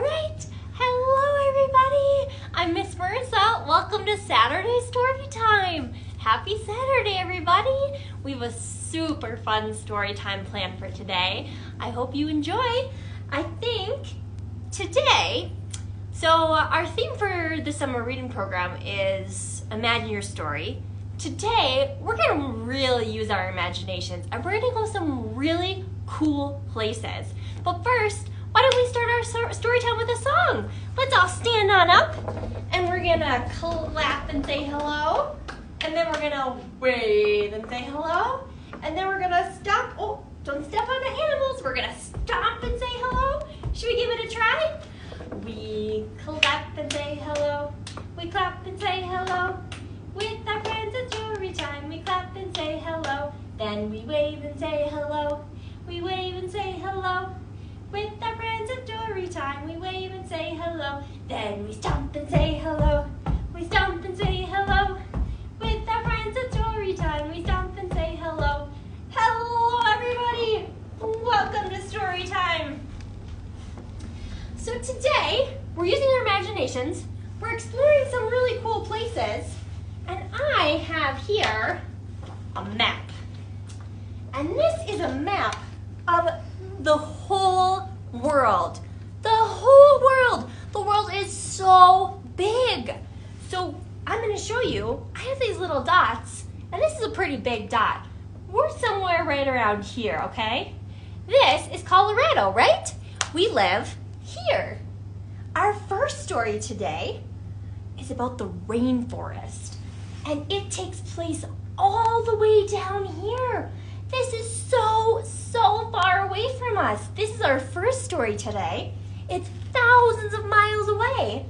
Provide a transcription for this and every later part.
right. Hello, everybody. I'm Miss Marissa. Welcome to Saturday Storytime. Happy Saturday, everybody. We have a super fun story time planned for today. I hope you enjoy. I think today, our theme for the summer reading program is Imagine Your Story. Today, we're going to really use our imaginations and we're going to go some really cool places. But first, why don't we start our story time with a song? Let's all stand on up and we're going to clap and say hello. And then we're going to wave and say hello. And then we're going to stomp. Oh, don't step on the animals. We're going to stomp and say hello. Should we give it a try? We clap and say hello. We clap and say hello. With our friends at story time, we clap and say hello. Then we wave and say hello. We wave and say hello. With our friends at story time, we wave and say hello. Then we stomp and say hello. We stomp and say hello. With our friends at story time, we stomp and say hello. Hello, everybody. Welcome to story time. So today, we're using our imaginations. We're exploring some really cool places. And I have here a map. And this is a map of the whole world. The whole world. The world is so big. So I'm going to show you, I have these little dots, and this is a pretty big dot. We're somewhere right around here, okay? This is Colorado, right? We live here. Our first story today is about the rainforest. And it takes place all the way down here. This is so far away from us. This is our first story today. It's thousands of miles away.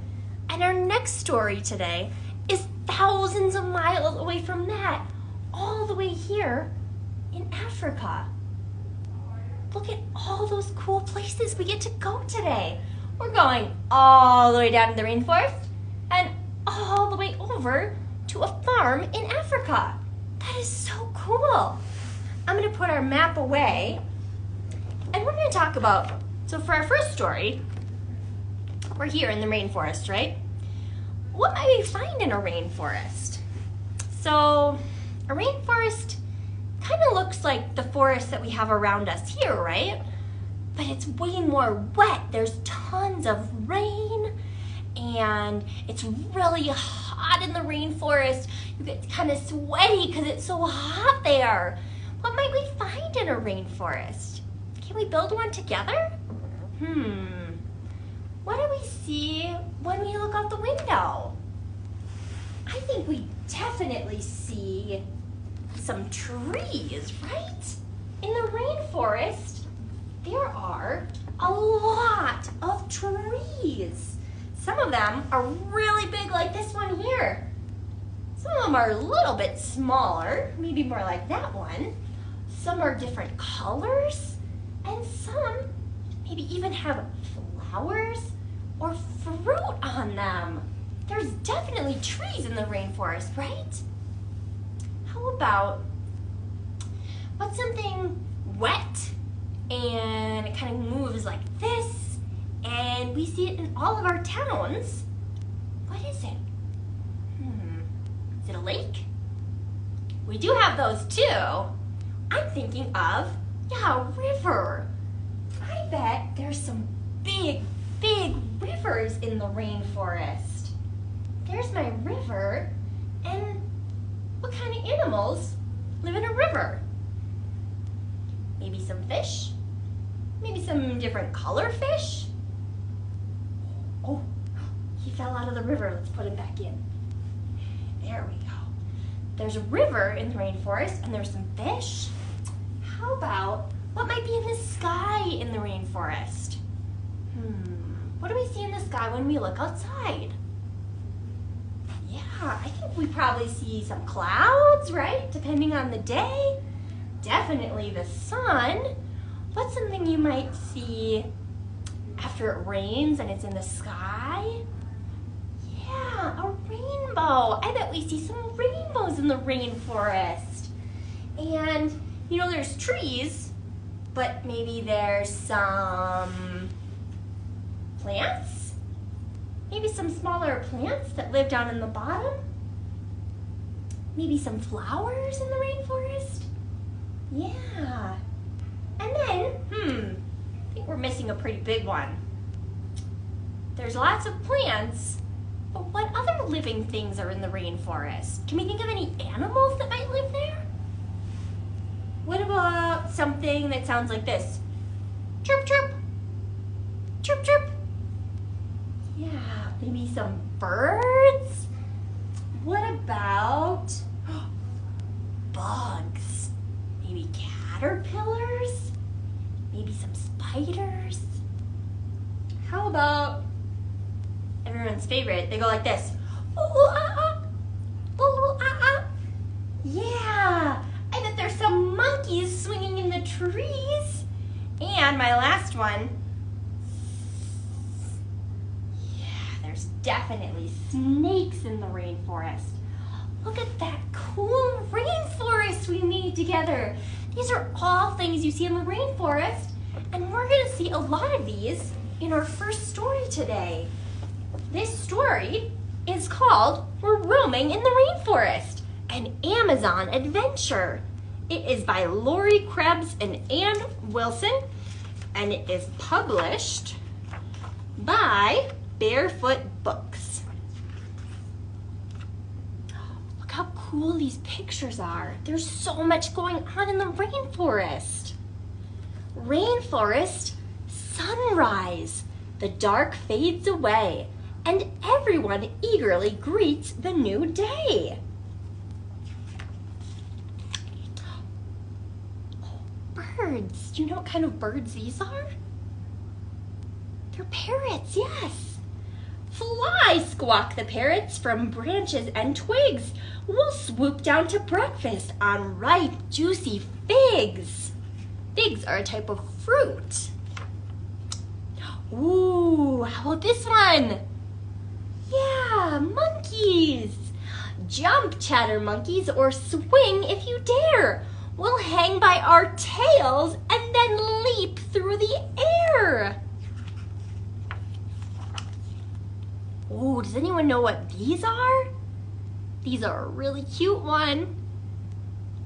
And our next story today is thousands of miles away from that, all the way here in Africa. Look at all those cool places we get to go today. We're going all the way down to the rainforest and all the way over to a farm in Africa. That is so cool. I'm going to put our map away and we're going to talk about, so for our first story, we're here in the rainforest, right? What might we find in a rainforest? So a rainforest kind of looks like the forest that we have around us here, right? But it's way more wet. There's tons of rain and it's really hot in the rainforest. You get kind of sweaty because it's so hot there. What might we find in a rainforest? Can we build one together? What do we see when we look out the window? I think we definitely see some trees, right? In the rainforest, there are a lot of trees. Some of them are really big like this one here. Some of them are a little bit smaller, maybe more like that one. Some are different colors, and some maybe even have flowers or fruit on them. There's definitely trees in the rainforest, right? How about, what's something wet and it kind of moves like this and we see it in all of our towns? What is it? Is it a lake? We do have those too. I'm thinking of, a river. I bet there's some big rivers in the rainforest. There's my river, and what kind of animals live in a river? Maybe some fish? Maybe some different color fish? Oh, he fell out of the river. Let's put him back in. There we go. There's a river in the rainforest, and there's some fish. How about, what might be in the sky in the rainforest? What do we see in the sky when we look outside? Yeah, I think we probably see some clouds, right? Depending on the day. Definitely the sun. What's something you might see after it rains and it's in the sky? Yeah, a rainbow. I bet we see some rainbows in the rainforest. And, there's trees, but maybe there's some plants? Maybe some smaller plants that live down in the bottom? Maybe some flowers in the rainforest? Yeah. And then, I think we're missing a pretty big one. There's lots of plants, but what other living things are in the rainforest? Can we think of any animals that might live there? What about something that sounds like this? Chirp, chirp. Chirp, chirp. Yeah, maybe some birds? What about bugs? Maybe caterpillars? Maybe some spiders? How about everyone's favorite? They go like this. Ooh, ah, ah. Ooh, ah, ah. Yeah, I bet there's some monkeys swinging in the trees. And my last one. Yeah, there's definitely snakes in the rainforest. Look at that cool rainforest we made together. These are all things you see in the rainforest, and we're going to see a lot of these in our first story today. This story is called We're Roaming in the Rainforest, an Amazon adventure. It is by Lori Krebs and Ann Wilson, and it is published by Barefoot Books. Look how cool these pictures are. There's so much going on in the rainforest. Rainforest sunrise. The dark fades away, and everyone eagerly greets the new day. Birds. Do you know what kind of birds these are? They're parrots, yes. Fly, squawk the parrots from branches and twigs. We'll swoop down to breakfast on ripe, juicy figs. Figs are a type of fruit. Ooh, how about this one? Yeah, monkeys. Jump, chatter monkeys, or swing if you dare. We'll hang by our tails and then leap through the air. Ooh, does anyone know what these are? These are a really cute one.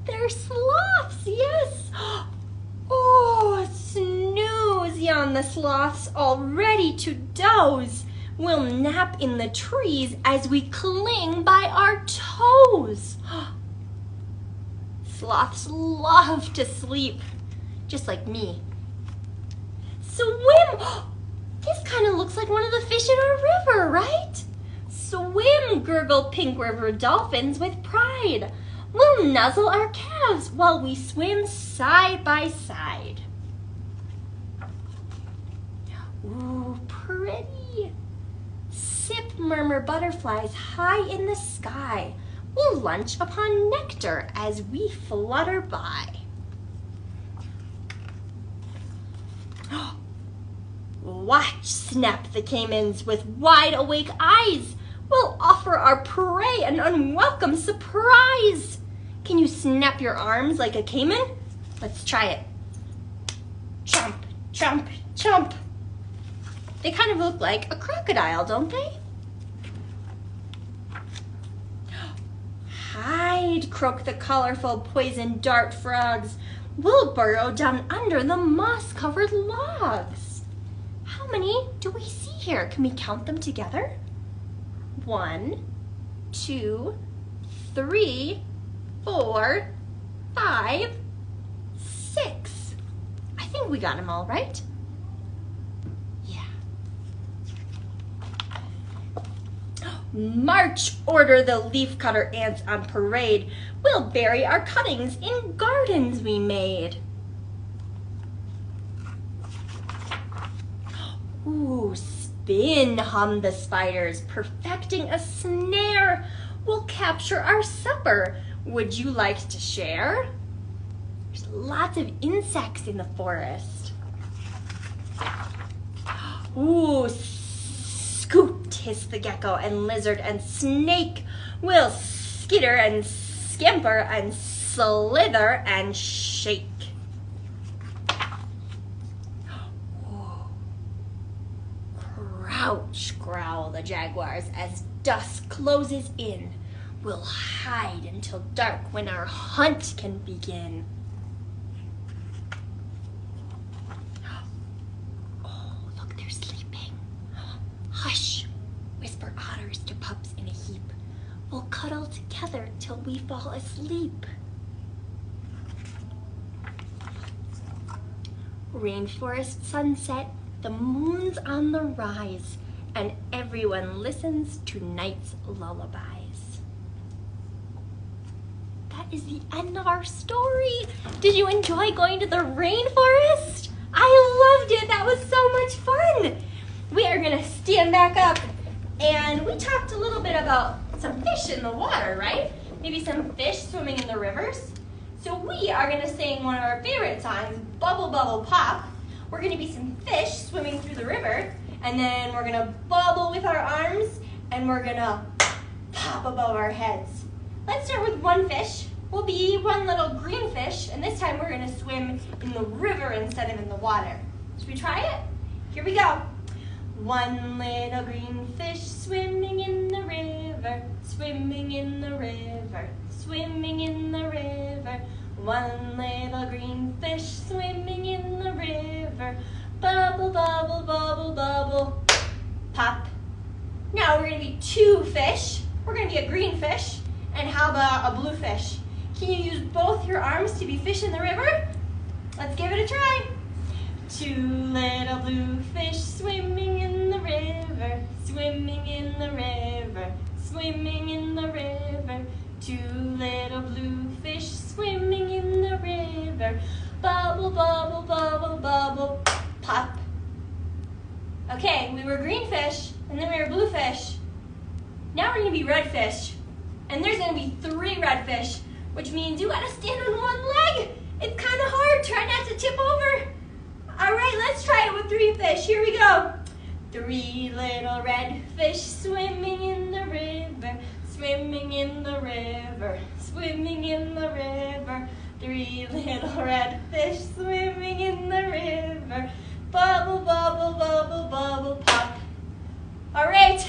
They're sloths, yes. Oh, snooze on the sloths, all ready to doze. We'll nap in the trees as we cling by our toes. Sloths love to sleep, just like me. Swim! This kind of looks like one of the fish in our river, right? Swim, gurgle pink river dolphins with pride. We'll nuzzle our calves while we swim side by side. Ooh, pretty. Sip, murmur butterflies high in the sky. We'll lunch upon nectar as we flutter by. Watch, snap the caimans with wide awake eyes. We'll offer our prey an unwelcome surprise. Can you snap your arms like a caiman? Let's try it. Chomp, chomp, chomp. They kind of look like a crocodile, don't they? Hide, croak the colorful poison dart frogs. We'll burrow down under the moss-covered logs. How many do we see here? Can we count them together? 1, 2, 3, 4, 5, 6. I think we got them all right. Yeah. March, order the leafcutter ants on parade. We'll bury our cuttings in gardens we made. Ooh, spin, hum the spiders, perfecting a snare. We'll capture our supper. Would you like to share? There's lots of insects in the forest. Ooh, scoot, hiss the gecko and lizard and snake. We'll skitter and scamper and slither and shake. Crouch, growl the jaguars as dusk closes in. We'll hide until dark when our hunt can begin. Oh, look, they're sleeping. Hush, whisper otters to pups in a heap. We'll cuddle together till we fall asleep. Rainforest sunset, the moon's on the rise, and everyone listens to night's lullabies. That is the end of our story. Did you enjoy going to the rainforest? I loved it. That was so much fun. We are gonna stand back up, and we talked a little bit about some fish in the water, right? Maybe some fish swimming in the rivers. So we are gonna sing one of our favorite songs, Bubble Bubble Pop. We're gonna be some fish swimming through the river, and then we're gonna bubble with our arms, and we're gonna pop above our heads. Let's start with one fish. We'll be one little green fish, and this time we're gonna swim in the river instead of in the water. Should we try it? Here we go. One little green fish swimming in the river, swimming in the river, swimming in the river. One little green fish swimming in the river, bubble, bubble, bubble, bubble, pop. Now we're gonna be two fish. We're gonna be a green fish, and how about a blue fish? Can you use both your arms to be fish in the river? Let's give it a try. Two little blue fish swimming in the river, swimming in the river, swimming in the river. Two little blue fish swimming in the river, bubble, bubble, bubble, bubble, pop. Okay, we were green fish, and then we were blue fish. Now we're gonna be red fish, and there's gonna be three red fish, which means you gotta stand on one leg. It's kind of hard, try not to tip over. All right, let's try it with three fish. Here we go. Three little red fish swimming in the river, swimming in the river, swimming in the river. Three little red fish swimming in the river, bubble, bubble, bubble, bubble, pop. All right,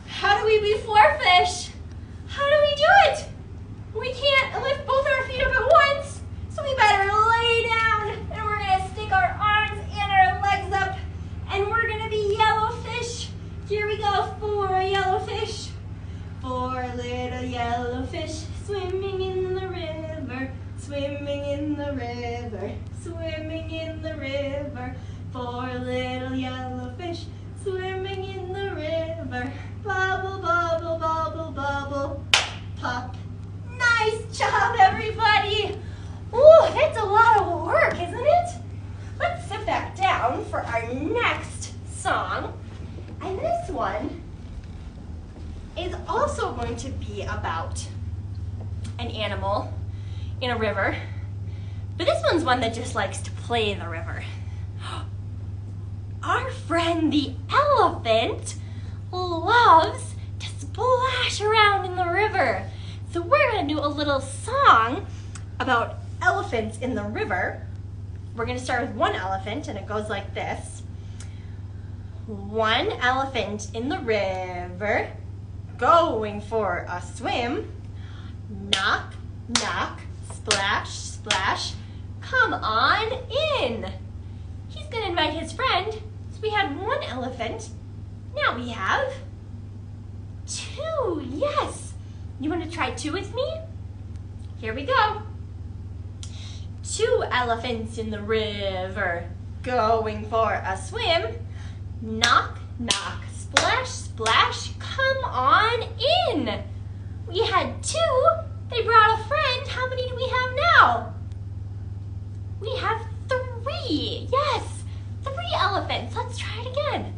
how do we be four fish? How do we do it? We can't lift both our feet up at once, so we better lay down, and we're gonna stick our arms and our legs up, and we're gonna be yellow fish. Here we go, four yellow fish. Four little yellow fish swimming in the river, swimming in the river, swimming in the river. Four little yellow fish swimming in the river, bubble, bubble, bubble, bubble, pop. Nice job, everybody. Ooh, that's a lot of work, isn't it? Let's sit back down for our next song. And this one is also going to be about an animal in a river. But this one's one that just likes to play in the river. Our friend the elephant loves to splash around in the river. So we're gonna do a little song about elephants in the river. We're gonna start with one elephant, and it goes like this. One elephant in the river, going for a swim. Knock, knock, splash, splash, come on in. He's gonna invite his friend. So we had one elephant, now we have two, yes. You wanna try two with me? Here we go. Two elephants in the river, going for a swim. Knock, knock, splash, splash, come on in. We had two, they brought a friend. How many do we have now? We have three, yes, three elephants. Let's try it again.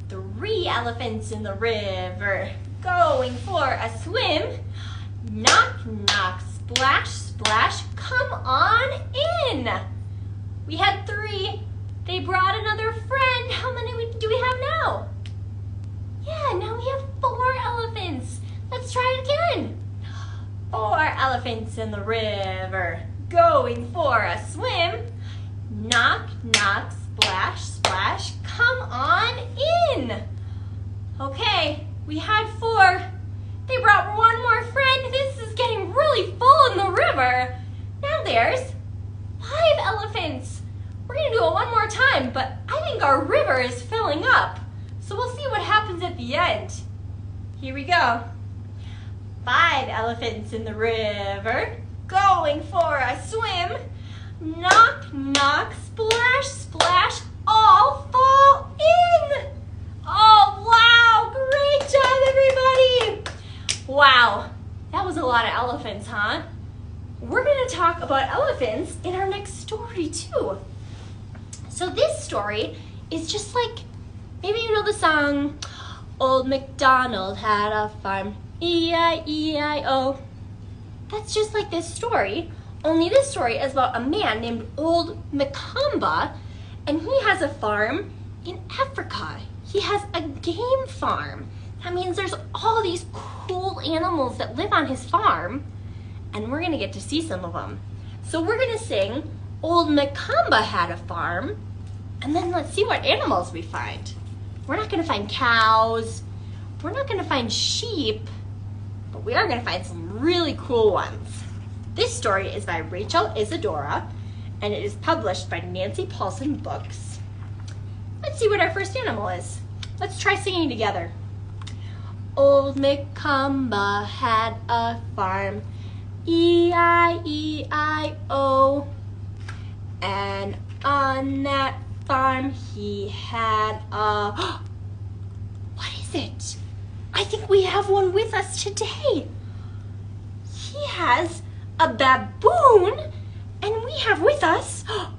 Three elephants in the river, going for a swim. Knock, knock, splash, splash, come on in. We had three. They brought another friend. How many do we have now? Yeah, now we have four elephants. Let's try it again. Four elephants in the river, going for a swim. Knock, knock, splash, splash, come on Okay, we had 4. They brought one more friend. This is getting really full in the river. Now there's 5 elephants. We're gonna do it one more time, but I think our river is filling up. So we'll see what happens at the end. Here we go. 5 elephants in the river, going for a swim. Knock, knock, splash, splash, all fall in. Oh, wow, great job, everybody. Wow, that was a lot of elephants, huh? We're gonna talk about elephants in our next story too. So this story is just like, maybe you know the song, Old MacDonald had a farm, E-I-E-I-O. That's just like this story, only this story is about a man named Old Mikamba, and he has a farm in Africa. He has a game farm. That means there's all these cool animals that live on his farm, and we're gonna get to see some of them. So we're gonna sing Old Mikamba Had a Farm, and then let's see what animals we find. We're not gonna find cows, we're not gonna find sheep, but we are gonna find some really cool ones. This story is by Isadora, and it is published by Nancy Paulsen Books. Let's see what our first animal is. Let's try singing together. Old Mikamba had a farm, E-I-E-I-O, and on that farm he had a, what is it? I think we have one with us today. He has a baboon, and we have with us a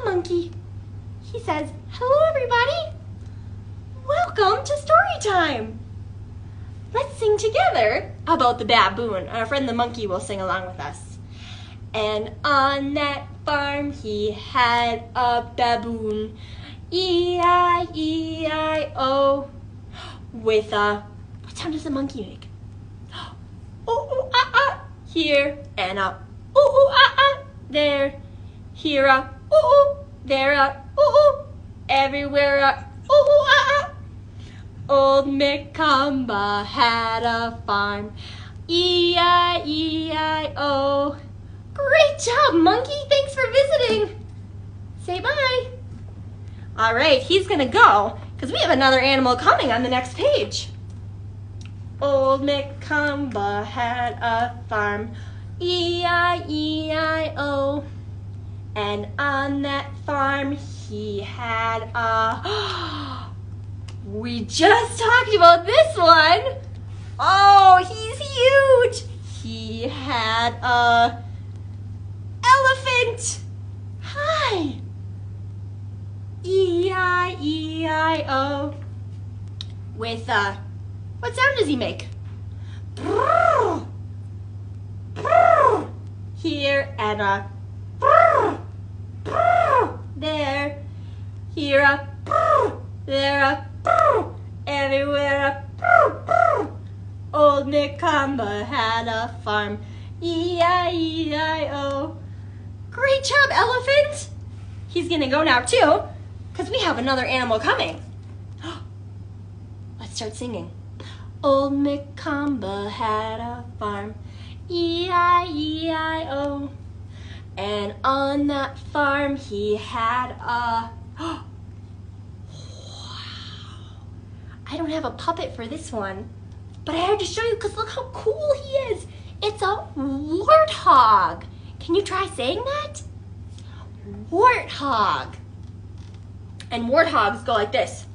monkey. He says, hello everybody, welcome to story time. Let's sing together about the baboon. Our friend the monkey will sing along with us. And on that farm he had a baboon, E-I-E-I-O, with a, what sound does the monkey make? Ooh-ooh-ah-ah, here, and a ooh-ooh-ah-ah, there, here a ooh-ooh, there a ooh-ooh, everywhere a ooh-ooh-ah-ah. Old Mikamba had a farm, E-I-E-I-O. Great job, monkey. Thanks for visiting. Say bye. All right, he's going to go because we have another animal coming on the next page. Old Mikamba had a farm, E-I-E-I-O. And on that farm he had a... We just talked about this one. Oh, he's huge. He had a elephant. Hi. E-I-E-I-O. With a, what sound does he make? Brrr. Brrr. Here and a brrr. Brrr. There. Here a brrr. There a brrr. Everywhere a brrr, brrr. Old Mikamba had a farm, E-I-E-I-O. Great job, elephant. He's gonna go now too, because we have another animal coming. Let's start singing. Old Mikamba had a farm, E-I-E-I-O. And on that farm he had a... I don't have a puppet for this one, but I had to show you because look how cool he is. It's a warthog. Can you try saying that? Warthog. And warthogs go like this.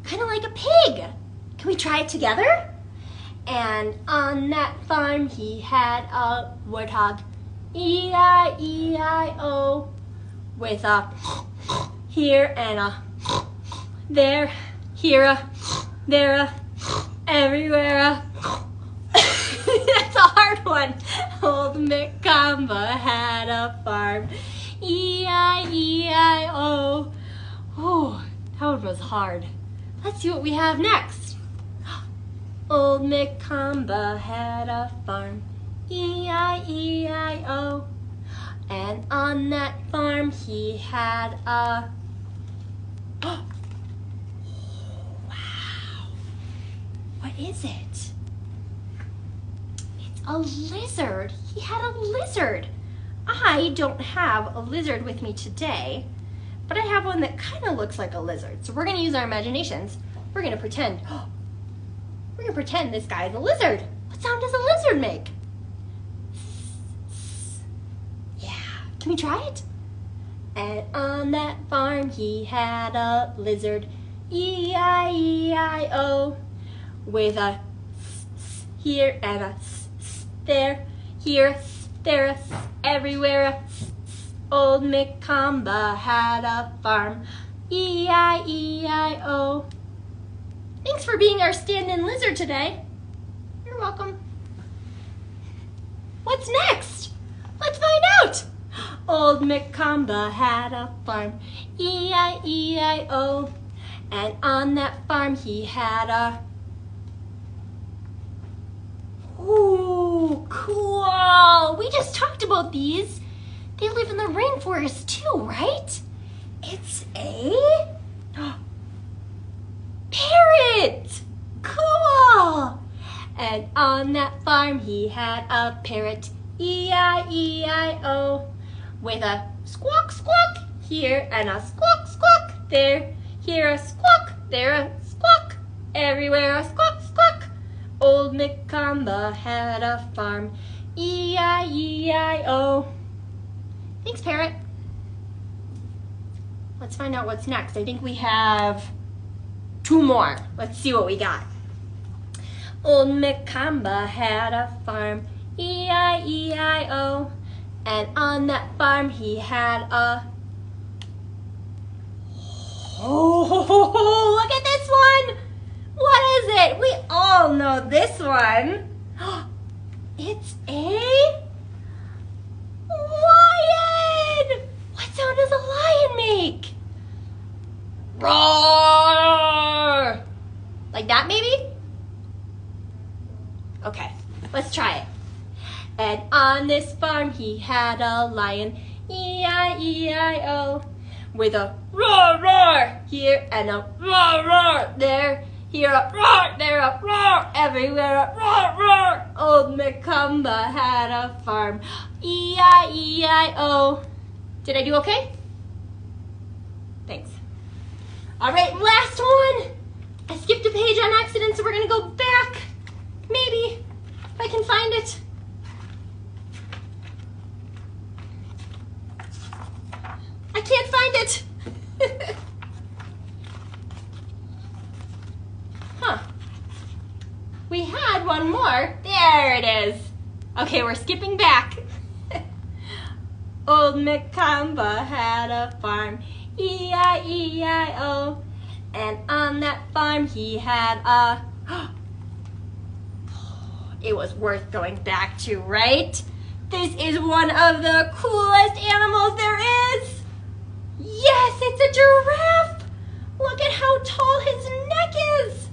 Kind of like a pig. Can we try it together? And on that farm he had a warthog, E-I-E-I-O, with a here and a there, here a, there a, everywhere a. That's a hard one. Old Mikamba had a farm, E-I-E-I-O. Oh, that one was hard. Let's see what we have next. Old Mikamba had a farm, E-I-E-I-O. And on that farm he had a... Wow. is it? It's a lizard. He had a lizard. I don't have a lizard with me today, but I have one that kind of looks like a lizard. So we're going to use our imaginations. We're going to pretend. We're going to pretend this guy is a lizard. What sound does a lizard make? Yeah. Can we try it? And on that farm he had a lizard, E-I-E-I-O, with a here and a there, here, there, everywhere. Old Mikamba had a farm, E-I-E-I-O. Thanks for being our stand-in lizard today. You're welcome. What's next? Let's find out. Old Mikamba had a farm, E-I-E-I-O. And on that farm he had a... Ooh, cool. We just talked about these. They live in the rainforest too, right? It's a... parrot! Cool! And on that farm he had a parrot, E-I-E-I-O, with a squawk squawk here and a squawk squawk there. Here a squawk, there a squawk, everywhere a squawk squawk. Old Mikamba had a farm, E-I-E-I-O. Thanks, parrot. Let's find out what's next. I think we have 2 more. Let's see what we got. Old Mikamba had a farm, E-I-E-I-O. And on that farm he had a... Oh, look at this one! What is it? We all know this one. It's a lion! What sound does a lion make? Roar! Like that maybe? Okay, let's try it. And on this farm he had a lion, E-I-E-I-O, with a roar, roar, here and a roar, roar, there. Here a roar, there a roar, everywhere a roar, roar. Old Mikamba had a farm, E-I-E-I-O. Did I do okay? Thanks. All right, last one. I skipped a page on accident, so we're gonna go back. Maybe, if I can find it. I can't find it. Huh. We had one more. There it is. Okay, we're skipping back. Old Mikamba had a farm, E-I-E-I-O. And on that farm he had a... It was worth going back to, right? This is one of the coolest animals there is. Yes, it's a giraffe. Look at how tall his neck is.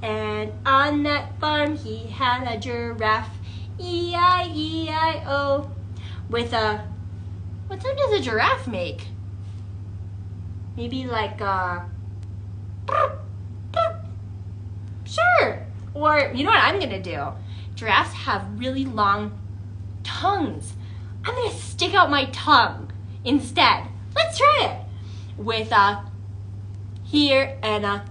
And on that farm he had a giraffe, E-I-E-I-O, with a... What sound does a giraffe make? Maybe like a... Sure. Or, you know what I'm gonna do? Giraffes have really long tongues. I'm gonna stick out my tongue instead. Let's try it. With a here and a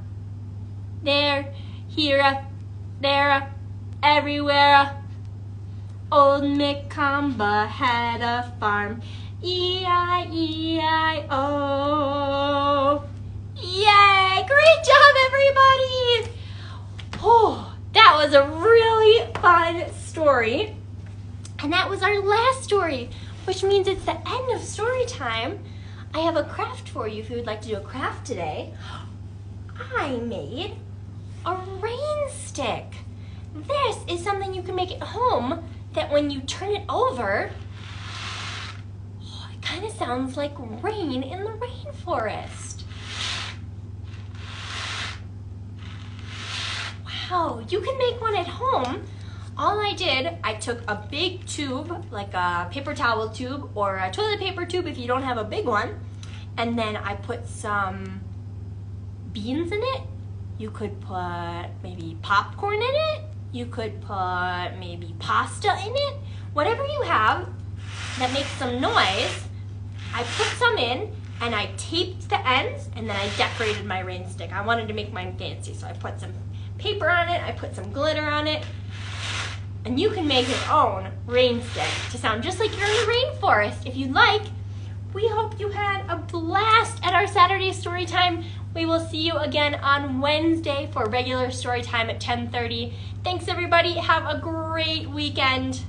there, here a there a everywhere. Old Mikamba had a farm, E-I-E-I-O. Yay! Great job, everybody! Oh, that was a really fun story. And that was our last story, which means it's the end of story time. I have a craft for you if you would like to do a craft today. I made a rain stick. This is something you can make at home that when you turn it over, it kind of sounds like rain in the rainforest. Wow, you can make one at home. All I did, I took a big tube, like a paper towel tube or a toilet paper tube if you don't have a big one, and then I put some beans in it, You could put maybe popcorn in it. You could put maybe pasta in it. Whatever you have that makes some noise, I put some in and I taped the ends and then I decorated my rain stick. I wanted to make mine fancy, so I put some paper on it, I put some glitter on it. And you can make your own rain stick to sound just like you're in the rainforest if you'd like. We hope you had a blast at our Saturday Storytime. We will see you again on Wednesday for regular story time at 10:30. Thanks everybody. Have a great weekend.